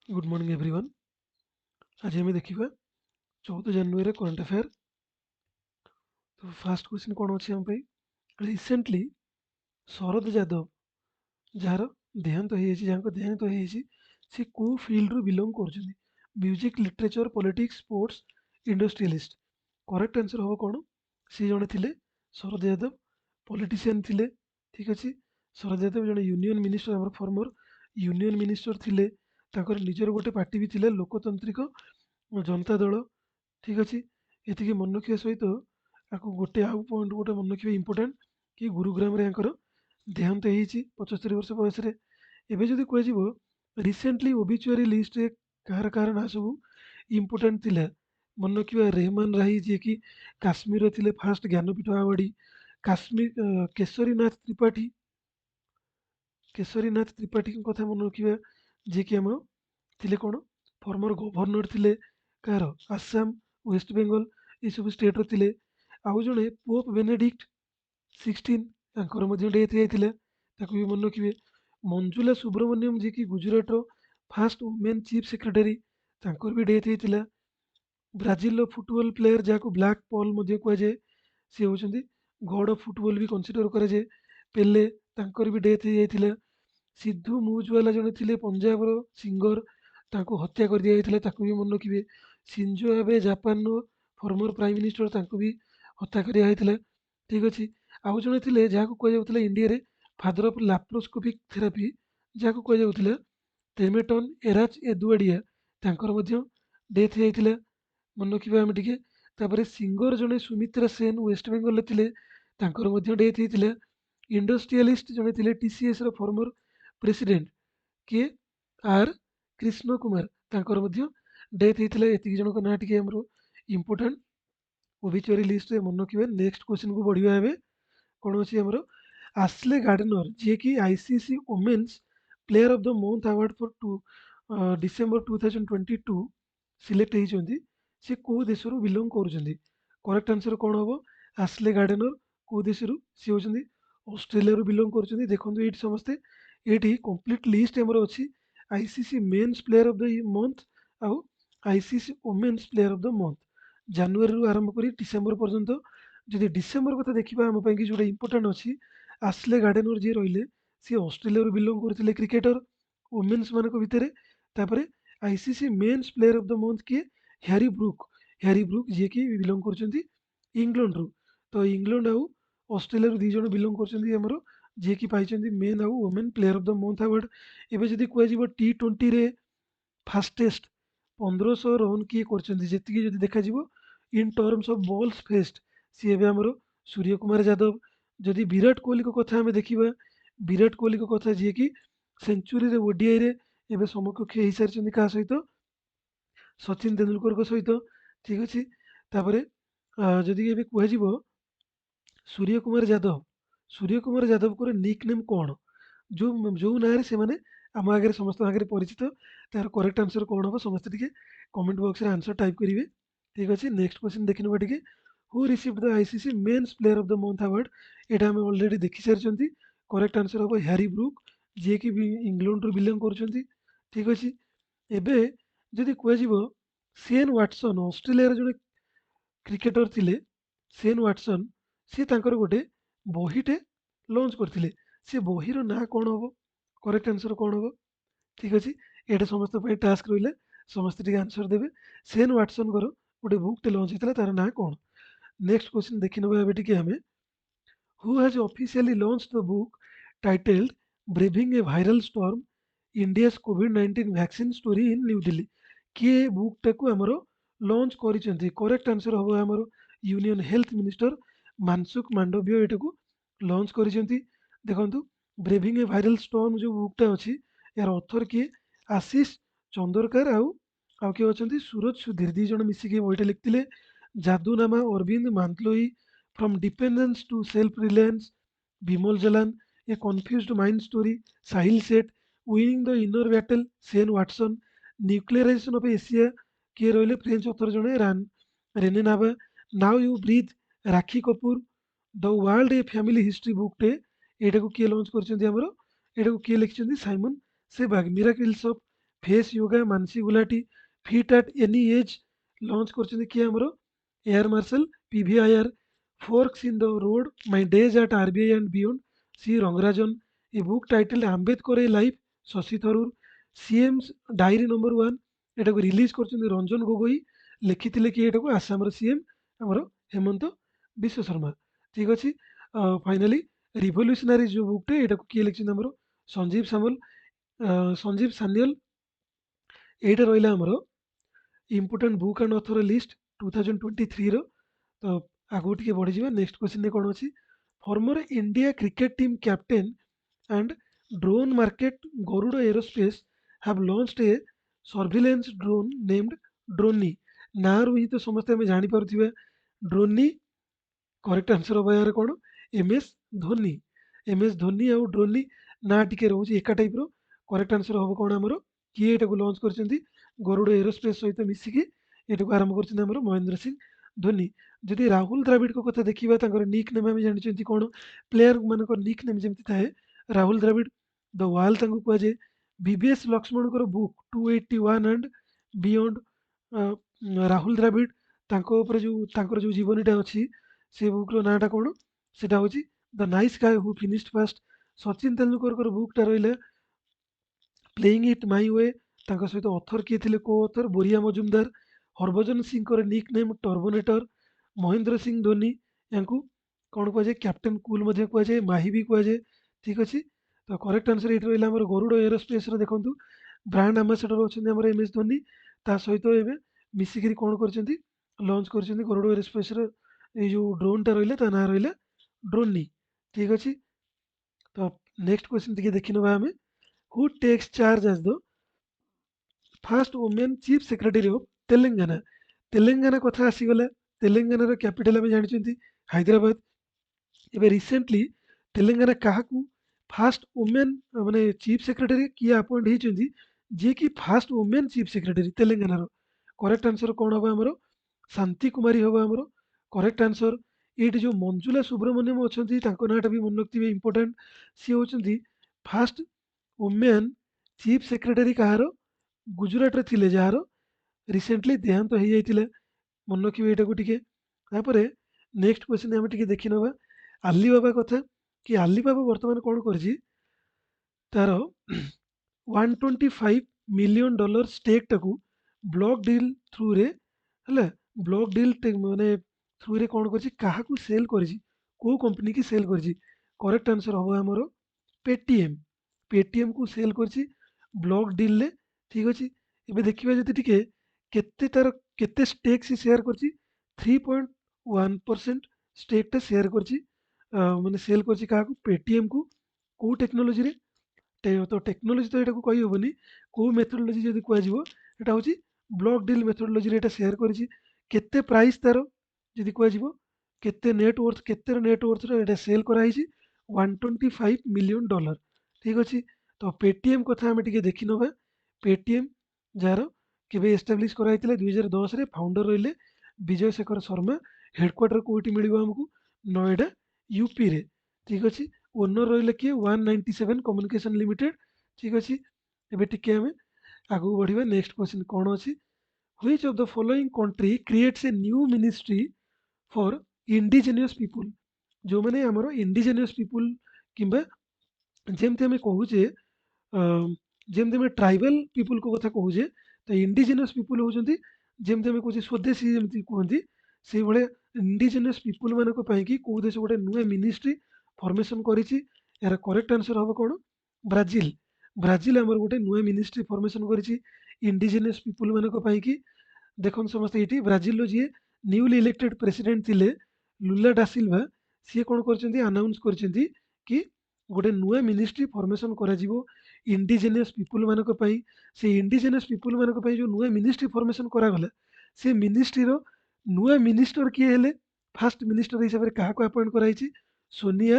Good morning everyone. आज आम देखा 14 जनवरी करंट अफेयर। तो फास्ट क्वेश्चन कौन अच्छे आम रिसेंटली शरद यादव जार देहांत देहांत सी को फील्ड रु बिलोंग कर music literature politics sports industrialist. Correct answer हम कौन? सी जड़े थे शरद यादव पॉलिटिशियन थिले। ठीक अच्छे। शरद यादव जड़े यूनियन मिनिस्टर आम फॉर्मर यूनियन मिनिस्टर थिले। निजर गोटे पार्टी भी थिले लोकतांत्रिक जनता दल। ठीक अच्छे। ये मन रखा सहित आपको गोटे आउ पॉइंट गोटे मन रखा इंपोर्टाट कि गुरुग्राम देहांत हो 75 वर्ष बयस। एवं जदि कह रिसेंटली ओबिचुआरी लिस्ट कहार कहार ना सब इंपोर्टाट थिला मन रखा रेहमान राही जी की काश्मीर थे फास्ट ज्ञानपीठ आवार्डी। काश्मीर केशरीनाथ त्रिपाठी कथा मन रखा जी की आम थे कौन फॉर्मर गवर्नर थे कार आसाम वेस्ट बेंगल ये सब स्टेट रे। आउ जड़े पोप बेनेडिक्ट 16 डेथ होता भी मन रखिए। मंजुला सुब्रमण्यम जी की Gujarat fast women chief secretary भी डेथ होता। ब्राजिल फुटबॉल प्लेयर जहाँ ब्लैक पॉल कहुए सी होती गॉड ऑफ फुटबॉल भी कंसीडर कराए। पेले भी डेथ होता। सिद्धू मूजवाला जड़े थे पंजाब सिंगर हत्या कर दिया भी मन रखिए। सिंजो आबे जापान फॉर्मर प्राइम मिनिस्टर भी हत्या कर। ठीक अच्छे। आउ जड़े थे जहाँ कहुला इंडिया रे फादर ऑफ लाप्रोस्कोपिक थेरापी जहाँ कहुला टेमेटन एराच एदुआडिया डेथ होता। मन रखा आम टे सिंगर जड़े सुमित्रा सेन वेस्ट बेंगल थे डेथ होता। इंडस्ट्रियलिस्ट जड़े थे टीसीएस फॉर्मर प्रेसिडेंट किए आर कृष्ण कुमार डेथ होता। ये जन ना टी इंपोर्टाट ओबिचुआरी लिस्ट मन रखिए। नेक्स्ट क्वेश्चन को बढ़िया ए कौन अच्छी आमर आश्ले गार्डनर जी की ICC women's player of the month award for December 2022 select होती। सी कौ देश बिलोंग कर। करेक्ट आंसर कौन हम? आश्ले गार्डनर कौ देश सी होती ऑस्ट्रेलिया बिलोंग कर। देखो ये समस्ते ये कंप्लीट लिस्ट आमर अच्छी ICC men's player of the month आउ ICC women's player of the month जनवरी आरंभ कर डिसेम्बर पर्यंत। जदि डिसेम्बर कथा देखा आम कि जो इंपोर्टाट अच्छी आश्ले गार्डनर जी रही सी ऑस्ट्रेलिया बिलोंग करते क्रिकेटर वुमेन्स मान भितर। ICC men's player of the month किए हैरी ब्रुक जी की बिलोंग कर इंग्लैंड रु। तो इंग्लैंड आउ ऑस्ट्रेलिया दी जन बिलोंग कर जी की पाई मेन आउ women player of the month award. एवं जदि कह टी20 रे फास्टेस्ट 1500 रन किए कर देखा in terms of balls faced सी एवं आमर सूर्य कुमार यादव। जदि विराट कोहली को कथा आम देखा विराट कोहली को कथा जी की सेंचुरी ओडीआई रे एवं समकक्ष हो सारी क्या सहित सचिन तेंदुलकर सहित। ठीक अच्छे। जदि कह सूर्य कुमार यादव को निक नेम कौन जो जो ना से माने आम आगे समस्त आगे परिचित। तार करेक्ट आंसर कौन हम समस्त टे कमेंट बॉक्स रे आंसर टाइप करेंगे। ठीक अच्छे। नेक्स्ट क्वेश्चन देखने टे who received the ICC men's player of the month award यहाँ आम ऑलरेडी देखी सारी। करेक्ट आंसर हम हैरी ब्रुक जी की भी इंग्लैंड रु बिलोंग कर। ठीक अच्छे। एबे जदि कह सेन वाटसन ऑस्ट्रेलिया जड़े क्रिकेटर थिले सेन वाटसन सी गोटे बहीटे लंच करते से बहीर ना कौन हम? करेक्ट आंसर कौन हम? ठीक अच्छे। ये समस्त टास्क रही समस्त आंसर देवे। सेन वाटसन गोटे बुकटे लंच होता तार ना कौन? नेक्स्ट क्वेश्चन देखी ना टे आम who has officially launch the book titled braving A viral storm India's covid vaccine story in new Delhi किए बुकटा को आमर लॉन्च कर। करेक्ट आंसर हम आमर union health minister Mansukh Mandaviya यहाँ को लॉन्च कर। देखो ब्रेविंग ए वायरल स्टॉर्म जो बुकटा अच्छी यार ऑथर किए आशीष चंदरकार आउ किए अच्छा सूरज सुधीर दी जन मिसिक बईटा लिखते। Jadoonama Arvind Mandloi from dependence to self reliance Bimal Jalan a confused mind story Sahil Seth winning the inner battle Shane Watson nuclearization of Asia किए रही फ्रेंच ऑथर जड़े रेने नावा now you breathe Rakhi Kapoor the world a family history बुकटे यहाँ को किए लॉन्च कर। किए लिखिं Simon Sebag miracles of face yoga Mansi Gulati fit at any age launch करछन्ती किए हमरो air marshal पीवीआईआर forks in the road my days at RBI and beyond C Rangarajan a book title Ambedkar A life Shashi Tharoor CM's diary number 1 एटाको release करछन्ती Ranjan Gogoi लिखिथिले कि एटाको आसाम रो CM हमरो हेमंत विश्व शर्मा ठीक अछि finally revolutionary जो बुकटे एटाको किए लिखछन्ती हमरो संजीव सामल संजीव सान्याल एटा रहिला हमरो important book and author list 2023 रो तो आगु टिके बढ़ी जिबा नेक्स्ट क्वेश्चन कोन अछि farmer India cricket team captain and drone market Garuda Aerospace have launched a surveillance drone named Droni नारू ही तो समस्ते हमें जानी पारुथिबे ड्रोनी करेक्ट आंसर होबा यार कोन एमएस धोनी एमएस धोनी आउ ड्रोनी ना टिके रहउची एका टाइप रो करेक्ट आंसर होबो कोन हमरो किए एटाको लॉन्च करचंती गरुड़ एरोस्पेस सहित मिसिकी एटाको आरंभ करचंती हमरो महेंद्र सिंह धोनी जदि राहुल द्रविड़ को कथा देखिबा तांकर निक नेम हम जानिचंती कोन प्लेयर मानकर निक नेम जेमति थाए राहुल द्रविड़ द वाल तांको कुआ जे बीबीएस लक्ष्मण को book 281 and beyond Rahul Dravid तांको ऊपर जो तांकर जो जीवनीटा अछि से बुक रो नाटा कोन सेटा होची the nice guy who finished first Sachin Tendulkar को बुक टा रहिला प्लेइंग इट माय वे तांको सहित ऑथर किए थिले को ऑथर बोरिया मजुमदार हरभजन सिंह को निक नेम टर्बोनेटर महेंद्र सिंह धोनी यांकू कौन कुआ जाए कैप्टेन कूल मध्य कुआ जाए माही भी कुआ जाए ठीक अछि तो करेक्ट आंसर एट रहिला हमर गरुड़ एरोस्पेस रो देखंतु ब्रांड एम्बेसडर होचंदी हमर एमएस धोनी ता सहित एबे मिसिकिरी कोन करचंती लॉन्च करचंती गरुड़ एरोस्पेस रो ए जो ड्रोन टा रहिला ता ना रहिला ड्रोनी ठीक अछि तो नेक्स्ट क्वेश्चन ଟିକେ ଦେଖିନବା ଆମେ who takes charge as the first women chief secretary of Telangana Telangana କଥା ଆସିଗଲା ତେଲେଙ୍ଗାନାର କ୍ୟାପିଟାଲ ଆମେ ଜାଣିଛନ୍ତି ହାଇଦ୍ରାବାଦ ଏବେ ରିସେଣ୍ଟଲି ତେଲେଙ୍ଗାନା କାହାକୁ ଫାଷ୍ଟ ଓମେନ ମାନେ ଚିଫ ସେକ୍ରେଟାରୀ କିଏ ଆପଏଣ୍ଟ ହେଇଛନ୍ତି ଯିଏକି ଫାଷ୍ଟ ଓମେନ ଚିଫ ସେକ୍ରେଟାରୀ ତେଲେଙ୍ଗାନାର କରେକ୍ଟ ଆନ୍ସର କ'ଣ ହବ ଆମର ଶାନ୍ତି କୁମାରୀ ହବ ଆମର କରେକ୍ଟ ଆନ୍ସର ଏଇଠି ଯୋଉ ମଞ୍ଜୁଳା ସୁବ୍ରମଣ୍ୟମ ଅଛନ୍ତି ତାଙ୍କ ନାଁଟା ବି ମନେ ରଖିଥିବେ ଇମ୍ପୋର୍ଟାଣ୍ଟ ସିଏ ହଉଛନ୍ତି ଫାଷ୍ଟ ଓମେନ ଚିଫ ସେକ୍ରେଟାରୀ କାହାର ଗୁଜୁରାଟରେ ଥିଲେ ଯାହାର ରିସେଣ୍ଟଲି ଦେହାନ୍ତ ହେଇଯାଇଥିଲା ମନେ ରଖିବେ ଏଇଟାକୁ ଟିକେ ତାପରେ ନେକ୍ସଟ କ୍ୱେଶ୍ଚନ ଆମେ ଟିକେ ଦେଖିନେବା ଆଲିବାବା କଥା କି ଆଲିବାବା ବର୍ତ୍ତମାନ କ'ଣ କରିଛି ତାର 125 ମିଲିୟନ ଡଲାର ଷ୍ଟେକ୍ଟାକୁ ବ୍ଲକ ଡିଲ୍ ଥ୍ରୁରେ ହେଲା ବ୍ଲକ ଡିଲ୍ ମାନେ ଥ୍ରୁରେ କ'ଣ କରିଛି କାହାକୁ ସେଲ୍ କରିଛି କୋଉ କମ୍ପାନୀ କି ସେଲ୍ କରିଛି କରେକ୍ଟ ଆନ୍ସର ହବ ଆମର ପେଟିଏମ୍ ପେଟିଏମ୍କୁ ସେଲ୍ କରିଛି ବ୍ଲକ ଡିଲ୍ରେ ଠିକ୍ ଅଛି ଏବେ ଦେଖିବା ଯଦି ଟିକେ କେତେ ତାର କେତେ ଷ୍ଟେକ୍ ସେ ସେୟାର କରିଛି 3.1% ଷ୍ଟେକ୍ଟା ସେୟାର କରିଛି ମାନେ ସେଲ୍ କରିଛି କାହାକୁ ପେଟିଏମ୍କୁ କୋଉ ଟେକ୍ନୋଲୋଜିରେ ତ ଟେକ୍ନୋଲୋଜି ତ ଏଟାକୁ କହିହେବନି କୋଉ ମେଥୋଡୋଲୋଜି ଯଦି କୁହାଯିବ ଏଟା ହେଉଛି ବ୍ଲକ୍ ଡିଲ୍ ମେଥୋଡୋଲୋଜିରେ ଏଟା ସେୟାର କରିଛି କେତେ ପ୍ରାଇସ୍ ତାର ଯଦି କୁହାଯିବ କେତେ ନେଟୱାର୍ଥ କେତେର ନେଟୱାର୍ଥର ଏଟା ସେଲ୍ କରାହେଇଛି 125 ମିଲିୟନ ଡଲାର ଠିକ୍ ଅଛି ତ ପେଟିଏମ୍ କଥା ଆମେ ଟିକେ ଦେଖିନେବା ପେଟିଏମ୍ ଯାହାର କେବେ ଏଷ୍ଟାବ୍ଲିଶ କରାଯାଇଥିଲା 2010ରେ ଫାଉଣ୍ଡର ରହିଲେ ବିଜୟ ଶେଖର ଶର୍ମା ହେଡକ୍ୱାର୍ଟର କୋଉଠି ମିଳିବ ଆମକୁ ନଏଡା ୟୁପିରେ ଠିକ୍ ଅଛି ଓନର ରହିଲେ କିଏ 197 କମ୍ୟୁନିକେସନ ଲିମିଟେଡ୍ ଠିକ୍ ଅଛି ଏବେ ଟିକେ ଆମେ ଆଗକୁ ବଢ଼ିବା ନେକ୍ସଟ କ୍ୱେଶ୍ଚନ କ'ଣ ଅଛି which of the following country creates a new ministry for indigenous people ଯେଉଁମାନେ ଆମର ଇଣ୍ଡିଜେନିୟସ୍ ପିପୁଲ କିମ୍ବା ଯେମିତି ଆମେ କହୁଛେ ଯେମିତି ଆମେ ଟ୍ରାଇବାଲ ପିପୁଲଙ୍କ କଥା କହୁଛେ ତ ଇଣ୍ଡିଜେନିୟସ୍ ପିପୁଲ ହେଉଛନ୍ତି ଯେମିତି ଆମେ କହୁଛେ ସ୍ୱଦେଶୀ ଯେମିତି କୁହନ୍ତି ସେଇଭଳିଆ ଇଣ୍ଡିଜେନିୟସ୍ ପିପୁଲ ମାନଙ୍କ ପାଇଁକି କେଉଁ ଦେଶ ଗୋଟେ ନୂଆ ମିନିଷ୍ଟ୍ରି ଫର୍ମେସନ୍ କରିଛି ଏହାର କରେକ୍ଟ ଆନ୍ସର ହବ କ'ଣ ବ୍ରାଜିଲ ବ୍ରାଜିଲ ଆମର ଗୋଟେ ନୂଆ ମିନିଷ୍ଟ୍ରି ଫର୍ମେସନ୍ କରିଛି ଇଣ୍ଡିଜେନିୟସ୍ ପିପୁଲ ମାନଙ୍କ ପାଇଁକି ଦେଖନ୍ତୁ ସମସ୍ତେ ଏଇଠି ବ୍ରାଜିଲର ଯିଏ ନ୍ୟୁଲି ଇଲେକ୍ଟେଡ୍ ପ୍ରେସିଡେଣ୍ଟ ଥିଲେ ଲୁଲା ଡାସିଲଭା ସିଏ କ'ଣ କରିଛନ୍ତି ଆନାଉନ୍ସ କରିଛନ୍ତି କି ଗୋଟେ ନୂଆ ମିନିଷ୍ଟ୍ରି ଫର୍ମେସନ୍ କରାଯିବ ଇଣ୍ଡିଜେନିୟସ୍ ପିପୁଲ ମାନଙ୍କ ପାଇଁ ସେ ଇଣ୍ଡିଜେନିୟସ୍ ପିପୁଲ ମାନଙ୍କ ପାଇଁ ଯେଉଁ ନୂଆ ମିନିଷ୍ଟ୍ରି ଫର୍ମେସନ୍ କରାଗଲା ସେ ମିନିଷ୍ଟ୍ରିର ନୂଆ ମିନିଷ୍ଟର କିଏ ହେଲେ ଫାଷ୍ଟ ମିନିଷ୍ଟର ହିସାବରେ କାହାକୁ ଆପଏଣ୍ଟ କରାଯାଇଛି ସୋନିଆ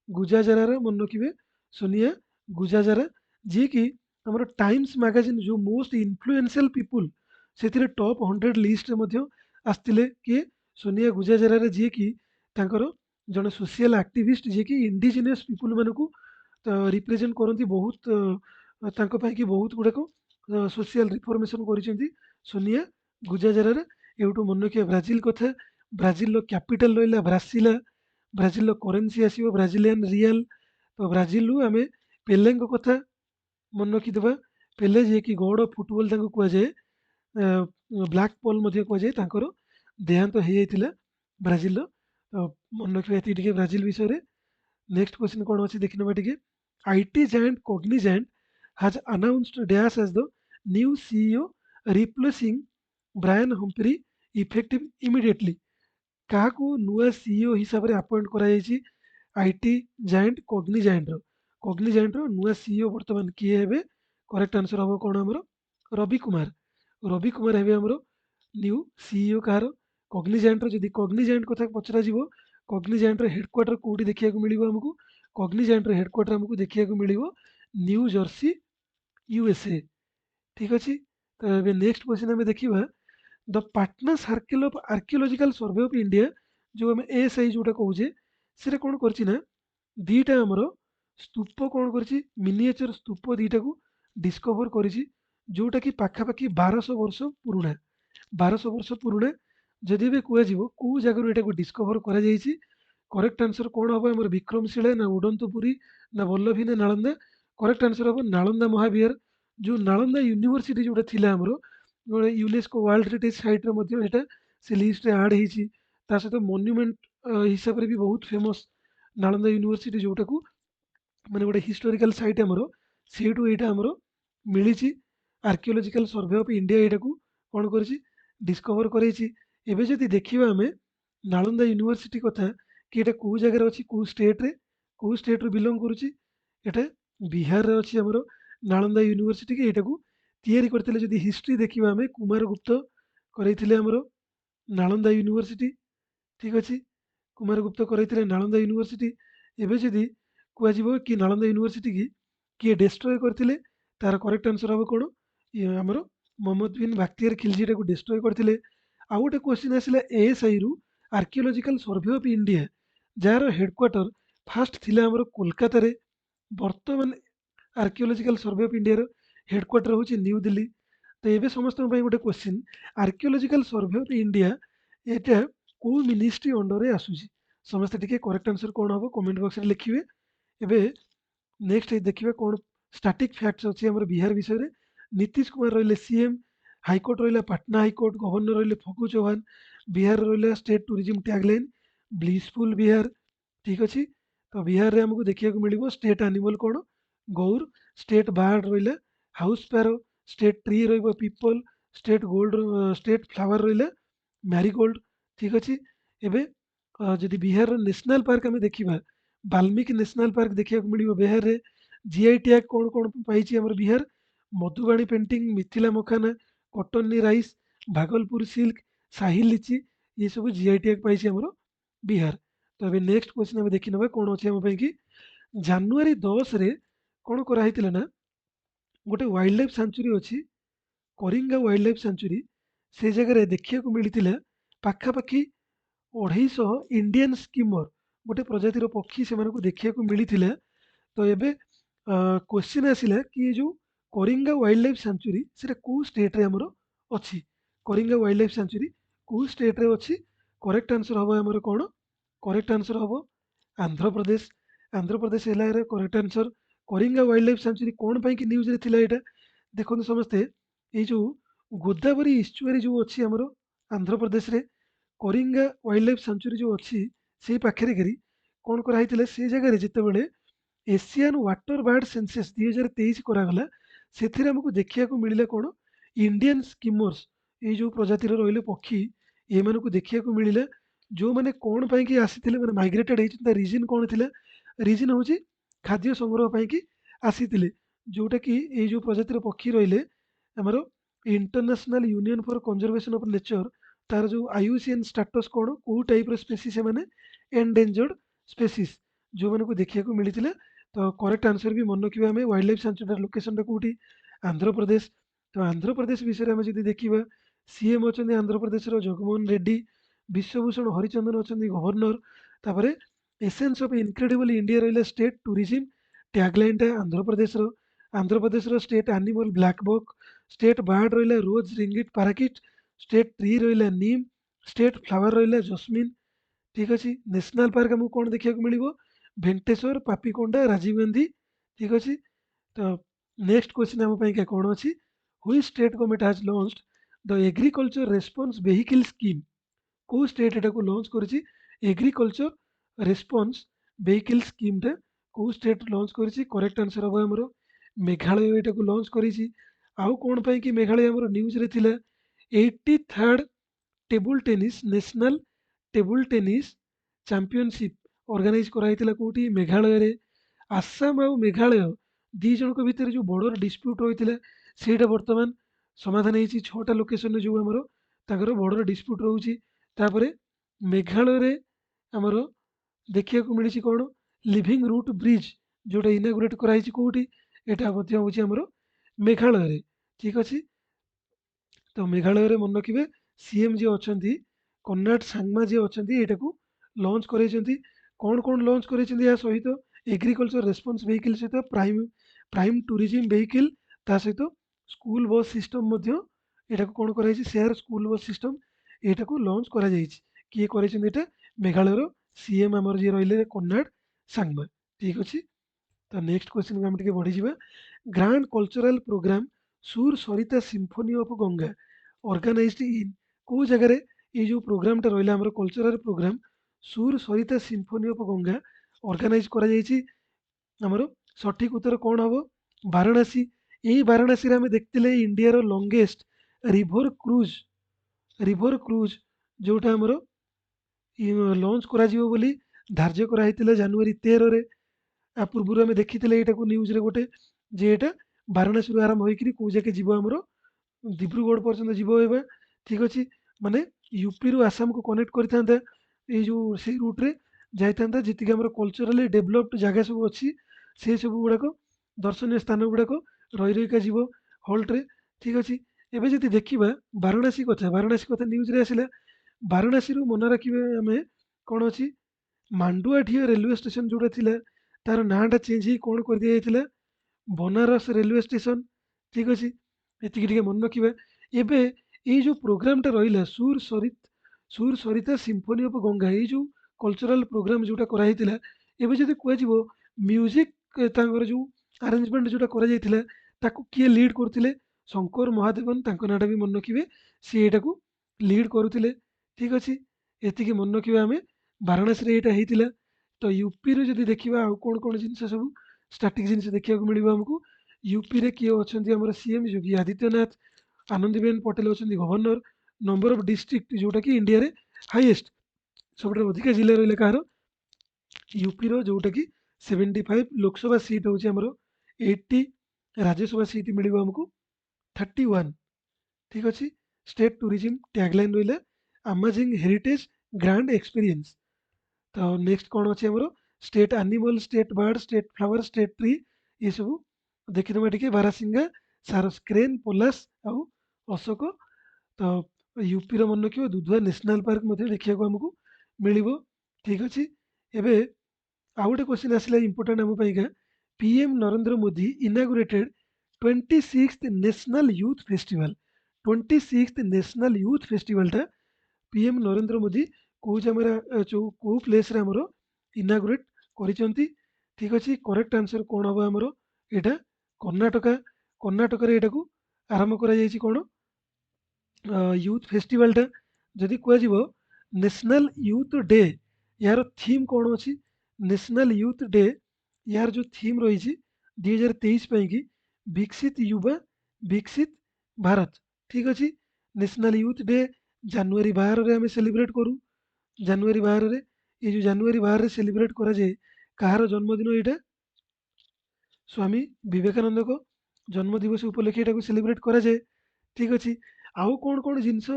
ଗୁଜାଜାରାର ମନେ ରଖିବେ ସୋନିଆ ଗୁଜାଜାରା ଯିଏକି ଆମର ଟାଇମ୍ସ ମାଗାଜିନ୍ ଯେଉଁ ମୋଷ୍ଟ ଇନଫ୍ଲୁଏନ୍ସିଆଲ ପିପୁଲ ସେଥିରେ ଟପ୍ 100 ଲିଷ୍ଟରେ ମଧ୍ୟ ଆସିଥିଲେ କିଏ ସୋନିଆ ଗୁଜାଜାରାରେ ଯିଏକି ତାଙ୍କର ଜଣେ ସୋସିଆଲ ଆକ୍ଟିଭିଷ୍ଟ ଯିଏକି ଇଣ୍ଡିଜିନିୟସ୍ ପିପୁଲ ମାନଙ୍କୁ ରିପ୍ରେଜେଣ୍ଟ କରନ୍ତି ବହୁତ ତାଙ୍କ ପାଇଁକି ବହୁତ ଗୁଡ଼ାକ सोशल रिफॉर्मेशन କରିଛନ୍ତି ସୋନିଆ ଗୁଜାଜରାରେ। ଏଇଠୁ ମନେ ରଖିବା ବ୍ରାଜିଲ କଥା। ବ୍ରାଜିଲର କ୍ୟାପିଟାଲ ରହିଲା ବ୍ରାସିଲା। ବ୍ରାଜିଲର କରେନ୍ସି ଆସିବ ବ୍ରାଜିଲିଆନ ରିଆଲ। ତ ବ୍ରାଜିଲରୁ ଆମେ ପେଲେଙ୍କ କଥା ମନେ ରଖିଦେବା। ପେଲେ ଯିଏକି ଗଡ ଅଫ ଫୁଟବଲ ତାଙ୍କୁ କୁହାଯାଏ। ବ୍ଲାକ୍ ପଲ୍ ମଧ୍ୟ କୁହାଯାଏ। ତାଙ୍କର ଦେହାନ୍ତ ହେଇଯାଇଥିଲା ବ୍ରାଜିଲର। ତ ମନେ ରଖିବା ଏତିକି ଟିକେ ବ୍ରାଜିଲ ବିଷୟରେ। ନେକ୍ସଟ କ୍ୱେଶ୍ଚିନ୍ କ'ଣ ଅଛି ଦେଖିନେବା ଟିକେ। IT giant Cognizant has announced Dash as the new CEO, replacing Brian Humphrey effective immediately. କାହାକୁ ନୂଆ ସିଇଓ ହିସାବରେ ଆପଏଣ୍ଟ କରାଯାଇଛି ଆଇଟି ଜାଏଣ୍ଟ କଗ୍ନିଜାଣ୍ଟର ନୂଆ ସିଇଓ ବର୍ତ୍ତମାନ କିଏ ହେବେ? କରେକ୍ଟ ଆନ୍ସର ହେବ କ'ଣ ଆମର? ରବି କୁମାର। ରବି କୁମାର ହେବେ ଆମର ନ୍ୟୁ ସିଇଓ କାହାର? କଗ୍ନିଜାଣ୍ଟର। ଯଦି କଗ୍ନିଜାଣ୍ଟ କଥା ପଚରାଯିବ, କଗ୍ନିଜାଣ୍ଟର ହେଡକ୍ୱାର୍ଟର କୋଉଠି ଦେଖିବାକୁ ମିଳିବ ଆମକୁ? କଗ୍ନିଜାଣ୍ଟର ହେଡକ୍ୱାର୍ଟର ଆମକୁ ଦେଖିବାକୁ ମିଳିବ ନ୍ୟୁ ଜର୍ସି यूएसए। ठीक अच्छे। तो ये नेक्स्ट क्वेश्चन आम देखा the Patna circle of archaeological survey of India जो आम एएसआई जोटा कहे से कौन करना दीटा आमर स्तूप कौन कर मिनिएचर स्तूप दीटा को डिस्कवर कर जोटा कि पाखापाखि 1200 वर्ष पुराणा। 1200 वर्ष पुराणा जदि भी कह कौ जगार यहाँ डिस्कवर कर करेक्ट आंसर कौन हम आम विक्रमशिला ना उड़ंतपुरी ना वल्लभी ना नालंदा? करेक्ट आंसर हम नालंदा महाविहार। जो नालंदा यूनिवर्सिटी जोटा थिला हमरो गोटे यूनेस्को वर्ल्ड हेरिटेज साइट रे मध्य एटा से लिस्ट रे ऐड हेची। ता सहित मॉन्यूमेंट हिसाब रे भी बहुत फेमस नालंदा यूनिवर्सिटी जोटा को माने गोटे हिस्टोरिकल साइट हमरो सेठू एटा हमरो मिलिची। आर्कियोलॉजिकल सर्वे ऑफ इंडिया एटा को कोन करची डिस्कवर करैची। एबे जदि देखिबा हमें नालंदा यूनिवर्सिटी कथा कि एटा को जगह रे अछि, को स्टेट रे बिलोंग करूची? एटा बिहार रे अछि हमरो नालंदा यूनिवर्सिटी के एटा को तैयारी करथिले। जदि हिस्ट्री देखिबा हमें कुमारगुप्त करैथिले हमरो नालंदा यूनिवर्सिटी। ठीक अछि, कुमारगुप्त करैथिले नालंदा यूनिवर्सिटी। एबे जदि कुआजिबो कि नालंदा यूनिवर्सिटी की किए डिस्ट्रॉय करथिले तार करेक्ट आंसर हम कोन? ये हमरो मोहम्मद बिन बख्तियार खिलजी को डिस्ट्रॉय करथिले। आ गोटे क्वेश्चन आसिला एएसआई रु archaeological survey of India jar headquarter fast थिला हमरो कोलकाता रे। वर्तमान archaeological survey of India headquarter हूँ न्यू दिल्ली। तो ये समस्त गोटे question archaeological survey of India यहाँ को मिनिस्ट्री अंडर रे आसुची? समस्ते टिके करेक्ट आंसर कौन हम कमेंट बॉक्स रे लिखिए। एबे नेक्स्ट देखिए कौन स्टैटिक फैक्ट्स अच्छी हमर बिहार विषय रे। नीतीश कुमार रहिले सीएम, हाईकोर्ट रहिला पटना हाईकोर्ट, गवर्नर रहिले फगू चौहान, बिहार रहिला state tourism tagline blissful Bihar. ठीक अच्छे। तो बिहार रे हमको देखिए मिलिबो स्टेट एनिमल कौन? गौर। स्टेट बार्ड रहिला हाउस पैरो। स्टेट ट्री रहिबो people. State gold state flower रहिला मैरीगोल्ड। ठीक अच्छे। एबे जदि बिहार नेशनल पार्क आम देखा वाल्मीकि नेशनल पार्क देखा मिलिबो बिहार रे। जीआई टैग कौन कौन पाइछि हमर बिहार? मधुबाणी पेंटिंग, मिथिला मखाना, कटनी राइस, भागलपुर सिल्क, साहिल लीची ये सब जीआई टैग पाइछि हमर बिहार। तो अबे नेक्स्ट क्वेश्चन आम देखि नबा कौन अछि हम कि जनवरी 10 रे कौन कराइतिला ना गोटे वाइल्ड लाइफ सेंचुरी अच्छी करिंगा वाइल्ड लाइफ सेंचुरी। से जगह देखा मिलता पाखापाखि 250 इंडियन स्कीमर गोटे प्रजातिर पक्षी से देखा मिलता। तो ये क्वेश्चन आसिला कि जो करिंगा वाइल्ड लाइफ सेंचुरी से कौ स्टेट रे हमर अच्छी? करिंगा वाइल्ड लाइफ सेंचुरी कौ स्टेट रे अच्छी? करेक्ट आंसर हम हमर कौन? करेक्ट आंसर हम आंध्र प्रदेश। आंध्र प्रदेश है correct answer. Coringa wild life sanctuary कौन पाई कि न्यूज रे थिला एटा देखो समस्ते ये जो गोदावरी इस्चुआरी जो अच्छी हमर आंध्र प्रदेश रे करिंगा वाइल्ड लाइफ सेंचुरी जो अच्छी से पाखे करी कौन कराइतिला से जगह जिते बड़े एशियन वाटर बर्ड सेंसस 2023 करागला से आमको देखा मिलला कौन? इंडियन स्कीमर्स ये जो प्रजातिर रहिले पक्षी ये को देखा मिलला जो मैंने कौन पाई कि आसी मैंने माइग्रेटेड होता रिजन कौन थिला? रिजन हूँ खाद्य संग्रह पाई कि आसीतिले जोटा कि ये जो प्रजातिर पक्षी रहिले हमर international union for conservation of nature तार जो आईयूसीएन स्टेटस कौन को टाइप स्पेसीज मैंने एंडेंजर्ड स्पेसीज जो मैंने को देखा मिलता। तो करेक्ट आंसर भी मन रखा आम वाइल्ड लाइफ सेंचुरी लोकेशन कौटी आंध्र प्रदेश। तो आंध्र प्रदेश विषय में जब देखा सीएम अच्छा आंध्र प्रदेश जगमोहन रेड्डी, विश्वभूषण हरिचंदन अच्छा गवर्नर। तापर एसेंस ऑफ इनक्रेडिबल इंडिया रहा स्टेट टूरिज्म टैगलाइन टा Andhra Pradesh. Andhra Pradesh state animal black buck, state bird रहा rose ringed parakeet, state tree रहा नीम, स्टेट फ्लावर रहा जस्मिन। ठीक अच्छे नेशनल पार्क आमको कौन देखा मिले भेंकटेश्वर, पापीकोंडा, राजीव गांधी। ठीक अच्छे तो नेक्स्ट क्वेश्चन आम कौन अच्छी हुई state government has launched the agriculture response vehicle scheme. को स्टेट एटा को launch करिछि agriculture response vehicle scheme टा को स्टेट लॉन्च करिछि करेक्ट आंसर हम हमरो मेघालय एटा को लॉन्च करिछि। आउ कोन पई कि मेघालय हमरो न्यूज रे थिला 83rd table tennis national table tennis championship organize कराइतिला कोठी मेघालय रे। आसाम और मेघालय दी जनक भितर जो बॉर्डर डिस्प्यूट रही है बर्तमान समाधान होती 6टा लोकेशन जो आमर ताकर बॉर्डर डिस्प्यूट रोचे। तापर मेघालय रे आमर देखा मिली कौन लिविंग रूट ब्रिज जोटा इनागुरेट कराई कौटी यहाँ हूँ आमर मेघालय रे। ठीक अच्छे तो मेघालय मन रखिए सीएम जी अच्छा कर्नाड सांगमा जी अच्छा यहाँ को लॉन्च कर कौन कौन लॉन्च कर सहित एग्रीकल्चर रेस्पॉन्स व्हीकल सहित प्राइम प्राइम टूरिज्म व्हीकल ता सहित स्कूल बस सिस्टम यहाँ को कौन कर शेयर स्कूल बस सिस्टम यहाँ को लॉन्च कर किए कर मेघालय सीएम आमर जी रही कर्नाड सांगमा। ठीक अच्छे तो नेक्स्ट क्वेश्चन आम टे बढ़ी जावा ग्रांड कल्चरल प्रोग्राम सुर सरिता सिम्फोनी ऑफ गंगा ऑर्गेनाइज्ड इन को जगह ये जो प्रोग्राम टा रहा आमर कल्चरल प्रोग्राम सुर सरिता सिम्फोनी ऑफ गंगा ऑर्गेनाइज करा आमर सठिक उत्तर कौन हम वाराणसी। यही वाराणसी आम देखते इंडिया लंगेस्ट रिभर क्रूज जोटा आमर लॉन्च करा बोली धार्य कराई जनवरी 13 रे। आ पूर्व आम देखी यहाँ न्यूज रे गोटे जे यहाँ वाराणसी आरंभ होकर कौ जाके जीव आमर दिब्रुगढ़ पर्यटन जीव। ठीक अच्छे माने यूपी रु आसाम को कनेक्ट करता जो से रूट्रे जाता जी आम कल्चराली डेभलप्ड जगह सब अच्छी से सब गुड़ाक दर्शनीय स्थान गुड़ाक रही रहीका जीव हल्ट्रे। ठीक अच्छे एवं जब देखा वाराणसी कथा न्यूज रे आसला वाराणसी मन रखिए आम कौन अच्छी मांडुआढी रेलवे स्टेशन जोटा थिला तार नाटा चेंज ही कौन कर दिया जाता बनारस रेलवे स्टेशन। ठीक अच्छे ये मन रखा एवं ये जो प्रोग्रामटा रहा सुर सरिता सिम्फोनी ऑफ गंगा ये जो कल्चरल प्रोग्राम जोटा कराई एवं जब कह म्यूजिक जो अरेंजमेंट जोटा करा किए लीड करते शंकर महादेवन नाटा भी मन रखिए सी यहाँ को लीड करुले। ठीक अच्छे ये मन रखा आम वाराणसी यहाँ होता तो यूपी रे जब देखा आउ कौन कौन जिन सब स्टार्टिंग जिन देखा मिले आमको यूपी रे किए अच्छा सीएम योगी आदित्यनाथ आनंदीबेन पटेल अच्छा गवर्नर नंबर ऑफ डिस्ट्रिक्ट जोटा कि इंडिया रे हाईएस्ट सब अधिका जिला रहा कहार यूपी रो जोटा कि 75 लोकसभा सीट हूँ आमर 80 राज्यसभा सीट मिले आमको 31। ठीक अच्छे स्टेट टूरिज्म टैगलाइन रहा अमेजिंग हेरिटेज ग्रांड एक्सपीरियंस। तो नेक्स्ट कौन अच्छे आमर state animal state bird state flower state tree ये सब देखीदे टे बारासिंगा सारस क्रेन पलास आउ अशोक। तो यूपी मन रखिए दुधुआ नेशनल पार्क देखा आमको मिल। ठीक अच्छे एवं आउ गोटे क्वेश्चन आसला इंपोर्टाट आम PM Narendra Modi inaugurated 26th national youth festival 26th national youth फेस्टिवलटा पीएम नरेंद्र मोदी कौ जगह जो कौ प्लेस आमर इनागुरेट कर। ठीक अच्छे करेक्ट आंसर कौन हम आमर यहाँ कर्णाटका कर्णाटक यहाँ को आरंभ करा कौन यूथ फेस्टिवलटा जदि कह नेशनल यूथ डे यार थीम कौन अच्छी नेशनल यूथ डे यार जो थीम रही 2023 कि विकसित युवा विकसित भारत। ठीक अच्छे नेशनल यूथ डे जनवरी 12 आम सेलिब्रेट करूँ जनवरी 12 ये जो जनवरी 12 सेलिब्रेट कराए कहार जन्मदिन यहाँ स्वामी विवेकानंद को जन्मदिवस उपलक्षे यहाँ सेलिब्रेट कराए। ठीक अच्छे आउ कौन कौन जिनस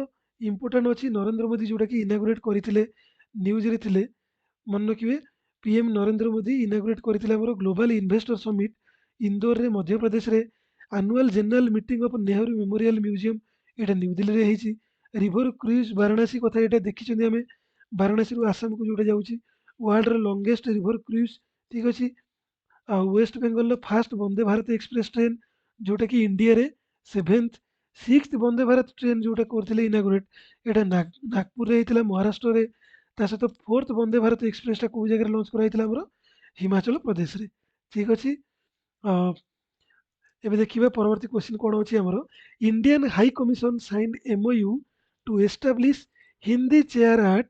इंपोर्टाट अच्छी नरेंद्र मोदी जोटा कि इनागुरेट करते न्यूज रे थिले मन रखिए पीएम नरेंद्र मोदी इनागुरेट करते ग्लोबल इन्वेस्टर समिट इंदौर रे मध्य प्रदेश रे annual general meeting of Nehru memorial museum यहाँ न्यू दिल्ली रे होती रिवर क्रूज वाराणसी कथा यहाँ देखी आम वाराणसी आसाम को जोटा जाऊँगी वर्ल्ड लंगेस्ट रिवर क्रूज। ठीक अच्छे ଆଉ ୱେଷ୍ଟ ବେଙ୍ଗଲର first Vande Bharat express train ଯୋଉଟାକି ଇଣ୍ଡିଆରେ seventh sixth Vande Bharat train ଯୋଉଟା କରିଥିଲେ ଇନାଗୁରେଟ୍ ଏଇଟା ନାଗପୁରରେ ହେଇଥିଲା ମହାରାଷ୍ଟ୍ରରେ। ତା ସହିତ ଫୋର୍ଥ ବନ୍ଦେ ଭାରତ ଏକ୍ସପ୍ରେସଟା କୋଉ ଜାଗାରେ ଲଞ୍ଚ କରାଯାଇଥିଲା ଆମର ହିମାଚଳ ପ୍ରଦେଶରେ। ଠିକ୍ ଅଛି। ଅ, ଏବେ ଦେଖିବା ପରବର୍ତ୍ତୀ କ୍ୱେଶ୍ଚିନ୍ କ'ଣ ଅଛି ଆମର। Indian high commission sign MOU to establish Hindi chair at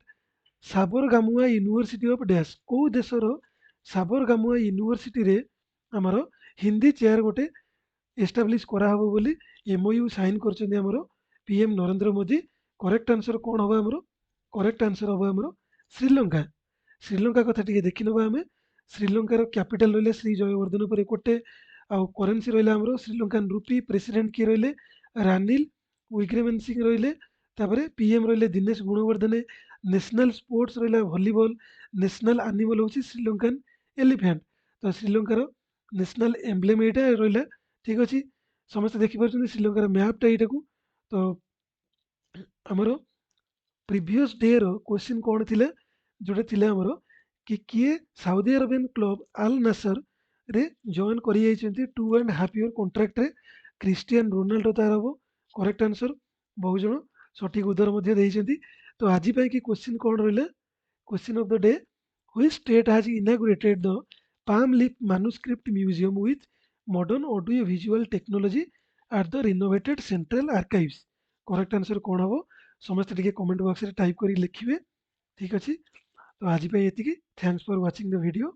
Sabaragamuwa university of ଡ୍ୟାସ୍। କୋଉ ଦେଶର ସାବରଗାମୁଆ ୟୁନିଭର୍ସିଟିରେ ଆମର ହିନ୍ଦୀ ଚେୟାର ଗୋଟେ ଏଷ୍ଟାବ୍ଲିଶ କରାହବ ବୋଲି MOU ସାଇନ୍ କରିଛନ୍ତି ଆମର PM Narendra Modi. Correct answer କ'ଣ ହବ ଆମର? କରେକ୍ଟ ଆନ୍ସର ହବ ଆମର ଶ୍ରୀଲଙ୍କା। ଶ୍ରୀଲଙ୍କା କଥା ଟିକେ ଦେଖିନେବା ଆମେ। ଶ୍ରୀଲଙ୍କାର କ୍ୟାପିଟାଲ ରହିଲା ଶ୍ରୀ ଜୟବର୍ଦ୍ଧନପୁର କୋଟେ। ଆଉ କରେନ୍ସି ରହିଲା ଆମର ଶ୍ରୀଲଙ୍କାନ ରୁପି। ପ୍ରେସିଡେଣ୍ଟ କିଏ ରହିଲେ? ରାନିଲ ୱିକ୍ରେମେନସିଂ ରହିଲେ। ତାପରେ PM ରହିଲେ ଦୀନେଶ ଗୁଣବର୍ଦ୍ଧନେ। ନ୍ୟାସନାଲ ସ୍ପୋର୍ଟସ ରହିଲା ଭଲିବଲ। ନ୍ୟାସନାଲ ଆନିମଲ ହେଉଛି ଶ୍ରୀଲଙ୍କାନ ଏଲିଫ୍ୟାଣ୍ଟ। ତ ଶ୍ରୀଲଙ୍କାର ନ୍ୟାସନାଲ ଏମ୍ବ୍ଲେମ୍ ଏଇଟା ରହିଲା। ଠିକ୍ ଅଛି। ସମସ୍ତେ ଦେଖିପାରୁଛନ୍ତି ଶ୍ରୀଲଙ୍କାର ମ୍ୟାପଟା ଏଇଟାକୁ। ତ ଆମର ପ୍ରିଭିୟସ୍ ଡେର କ୍ୱେଶ୍ଚିନ୍ କ'ଣ ଥିଲା? ଯୋଉଟା ଥିଲା ଆମର କି କିଏ ସାଉଦି ଆରବିଆନ କ୍ଲବ ଆଲ ନାସରରେ ଜଏନ୍ କରିଯାଇଛନ୍ତି 2.5 ଇୟର କଣ୍ଟ୍ରାକ୍ଟରେ? କ୍ରିଷ୍ଟିଆନ ରୋନାଲ୍ଡୋ ତାର ହବ କରେକ୍ଟ ଆନ୍ସର। ବହୁ ଜଣ ସଠିକ ଉତ୍ତର ମଧ୍ୟ ଦେଇଛନ୍ତି। ତ ଆଜି ପାଇଁ କି କ୍ୱେଶ୍ଚିନ୍ କ'ଣ ରହିଲା? Question of the day, which state has inaugurated the palm leaf manuscript museum with modern audio visual technology at the renovated central archives? Correct answer କ'ଣ ହବ? ସମସ୍ତେ ଟିକେ କମେଣ୍ଟ ବକ୍ସରେ ଟାଇପ୍ କରି ଲେଖିବେ। ଠିକ୍ ଅଛି। ତ ଆଜି ପାଇଁ ଏତିକି। ଥ୍ୟାଙ୍କସ୍ ଫର ୱାଚିଂ ଦ ଭିଡ଼ିଓ।